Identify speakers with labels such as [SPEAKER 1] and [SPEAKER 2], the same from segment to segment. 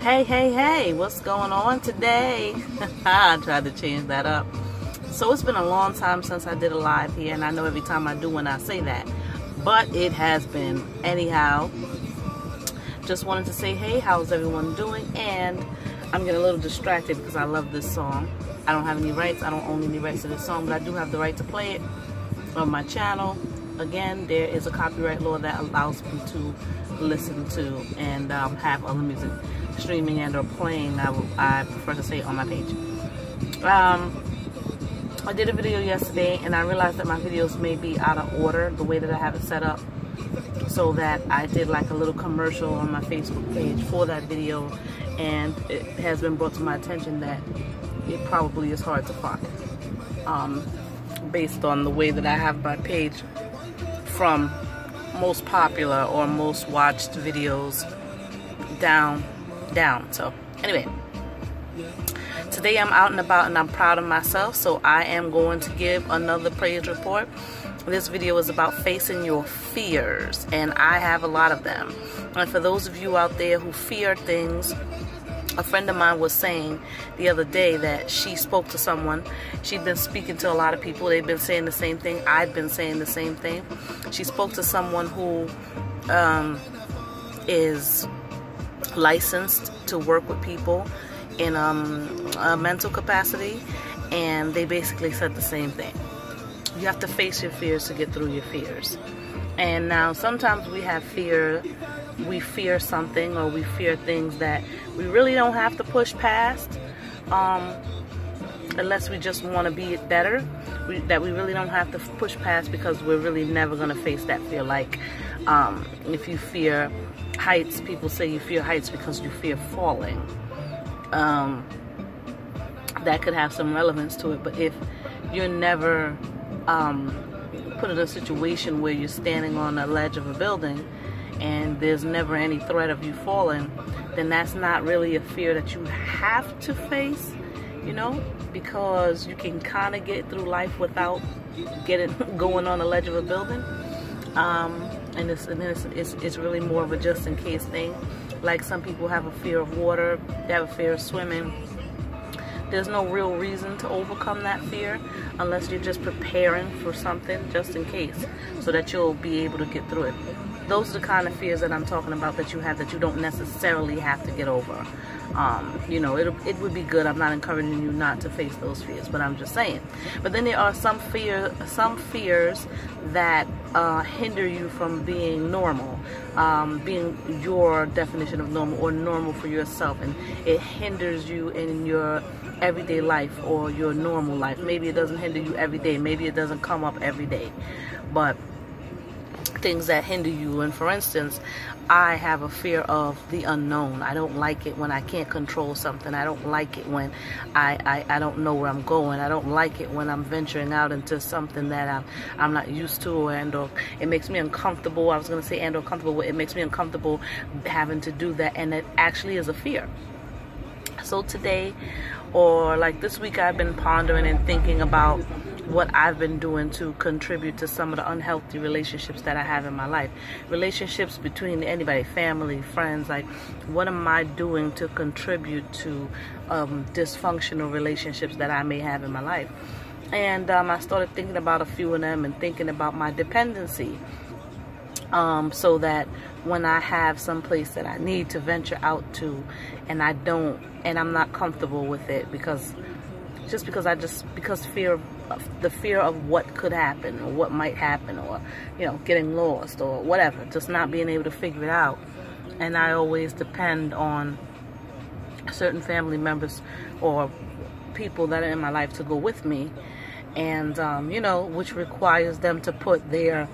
[SPEAKER 1] Hey, what's going on today? I tried to change that up. So it's been a long time since I did a live here, and I know every time I do when I say that, but it has been. Anyhow, just wanted to say, hey, how's everyone doing? And I'm getting a little distracted because I love this song. I don't have any rights. I don't own any rights to this song, but I do have the right to play it on my channel. Again, there is a copyright law that allows me to listen to and have other music streaming and or playing. I prefer to say it on my page. I did a video yesterday and I realized that my videos may be out of order the way that I have it set up, so that I did like a little commercial on my Facebook page for that video, and it has been brought to my attention that it probably is hard to find based on the way that I have my page from most popular or most watched videos down. So anyway, today I'm out and about and I'm proud of myself, so I am going to give another praise report. This video is about facing your fears, and I have a lot of them. And for those of you out there who fear things, a friend of mine was saying the other day that she spoke to someone. She'd been speaking to a lot of people. They've been saying the same thing. I'd been saying the same thing. She spoke to someone who is licensed to work with people in a mental capacity, and they basically said the same thing. You have to face your fears to get through your fears. And now sometimes we have fear. We fear something, or we fear things that we really don't have to push past, unless we just want to be better, that we really don't have to push past because we're really never going to face that fear. Like if you fear heights, people say you fear heights because you fear falling. That could have some relevance to it, but if you're never put in a situation where you're standing on a ledge of a building and there's never any threat of you falling, then that's not really a fear that you have to face, you know, because you can kind of get through life without going on a ledge of a building. And it's really more of a just in case thing. Like some people have a fear of water, they have a fear of swimming. There's no real reason to overcome that fear unless you're just preparing for something just in case, so that you'll be able to get through it. Those are the kind of fears that I'm talking about that you have that you don't necessarily have to get over. You know, it would be good. I'm not encouraging you not to face those fears, but I'm just saying. But then there are some fears that hinder you from being normal, being your definition of normal or normal for yourself, and it hinders you in your everyday life or your normal life. Maybe it doesn't hinder you every day. Maybe it doesn't come up every day, but things that hinder you. And for instance, I have a fear of the unknown. I don't like it when I can't control something. I don't like it when I don't know where I'm going. I don't like it when I'm venturing out into something that I'm not used to, or it makes me uncomfortable. I was going to say and or comfortable. It makes me uncomfortable having to do that, and it actually is a fear. So today, or like this week, I've been pondering and thinking about what I've been doing to contribute to some of the unhealthy relationships that I have in my life. Relationships between anybody, family, friends. Like, what am I doing to contribute to dysfunctional relationships that I may have in my life? And I started thinking about a few of them and thinking about my dependency. So that when I have some place that I need to venture out to, and I don't, and I'm not comfortable with it because the fear of what could happen or what might happen, or, you know, getting lost or whatever, just not being able to figure it out. And I always depend on certain family members or people that are in my life to go with me, and you know, which requires them to put their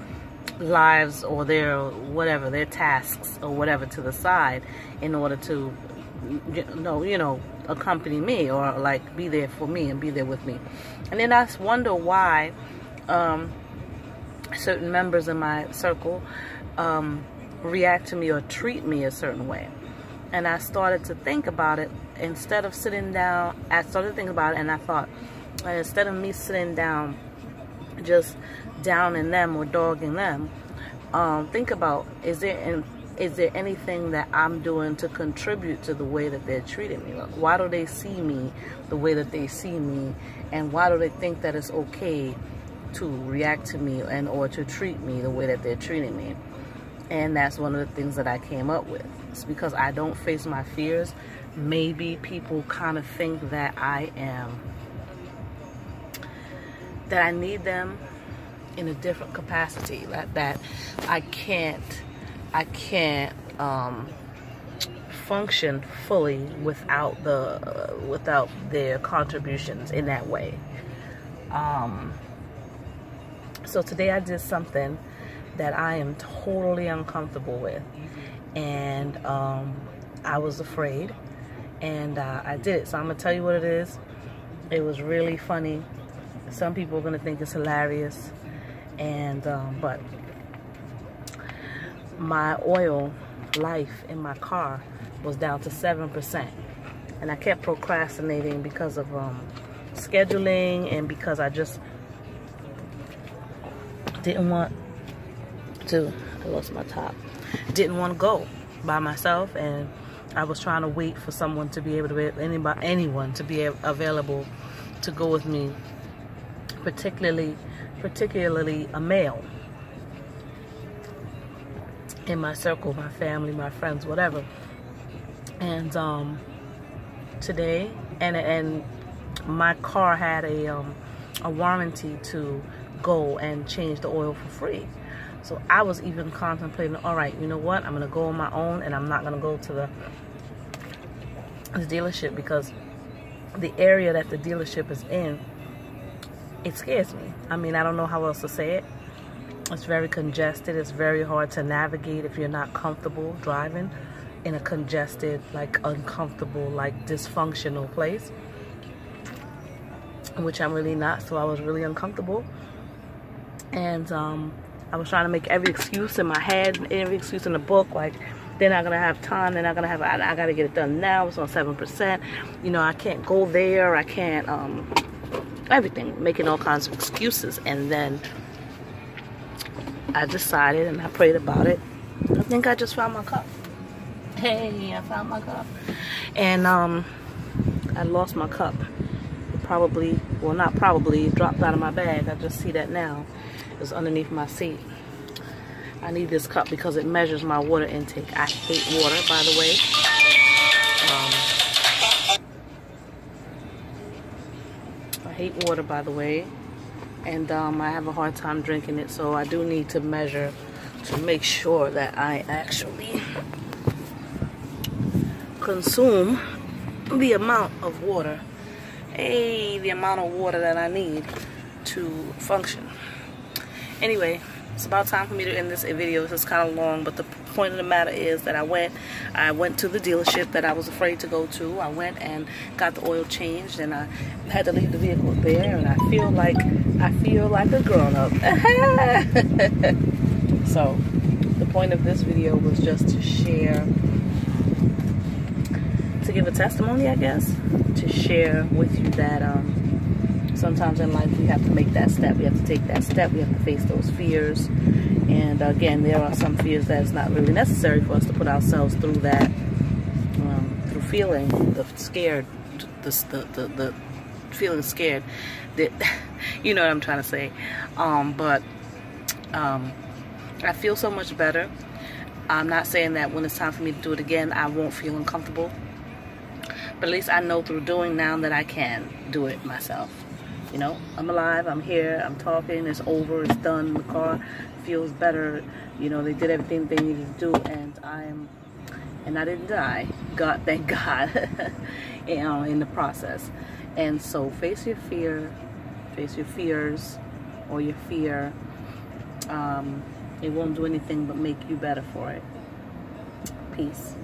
[SPEAKER 1] lives or their whatever, their tasks or whatever to the side in order to, you know, accompany me, or like be there for me and be there with me. And then I wonder why certain members in my circle react to me or treat me a certain way. And I started to think about it. Instead of sitting down, I started thinking about it, and I thought, instead of me sitting down just downing them or dogging them, think about, is there is there anything that I'm doing to contribute to the way that they're treating me? Like, why do they see me the way that they see me? And why do they think that it's okay to react to me and or to treat me the way that they're treating me? And that's one of the things that I came up with. It's because I don't face my fears. Maybe people kind of think that I need them in a different capacity, that I can't function fully without their contributions in that way. So today I did something that I am totally uncomfortable with, and I was afraid, and I did it. So I'm gonna tell you what it is. It was really funny. Some people are gonna think it's hilarious, and but my oil life in my car was down to 7%, and I kept procrastinating because of scheduling, and because I just didn't want to, I lost my top, didn't want to go by myself, and I was trying to wait for someone to be able to, anyone to be available to go with me, particularly a male in my circle, my family, my friends, whatever. And today, and my car had a warranty to go and change the oil for free. So I was even contemplating, all right, you know what, I'm gonna go on my own, and I'm not gonna go to the dealership, because the area that the dealership is in, it scares me. I mean, I don't know how else to say it. It's very congested. It's very hard to navigate if you're not comfortable driving in a congested, like uncomfortable, like dysfunctional place, which I'm really not. So I was really uncomfortable, and I was trying to make every excuse in my head, every excuse in the book, like they're not gonna have time, they're not gonna have, I gotta get it done now, it's on 7%, you know, I can't go there, I can't, everything, making all kinds of excuses. And then I decided, and I prayed about it. I think I just found my cup. Hey, I found my cup. And I lost my cup. Probably, well, not probably, it dropped out of my bag. I just see that now. It's underneath my seat. I need this cup because it measures my water intake. I hate water, by the way. I hate water, by the way. And I have a hard time drinking it, so I do need to measure to make sure that I actually consume the amount of water, the amount of water that I need to function. Anyway, it's about time for me to end this video. This is kind of long, but the point of the matter is that I went to the dealership that I was afraid to go to. I went and got the oil changed, and I had to leave the vehicle there, and I feel like a grown-up. So the point of this video was just to share, to give a testimony, I guess, to share with you that sometimes in life we have to make that step. We have to take that step. We have to face those fears. And again, there are some fears that it's not really necessary for us to put ourselves through that, through feeling the scared, the feeling scared. That, you know what I'm trying to say. But I feel so much better. I'm not saying that when it's time for me to do it again, I won't feel uncomfortable. But at least I know through doing now that I can do it myself. You know, I'm alive, I'm here, I'm talking, it's over, it's done, the car feels better. You know, they did everything they needed to do, and I didn't die. God, thank God, you know, in the process. And so face your fear, face your fears, or your fear. It won't do anything but make you better for it. Peace.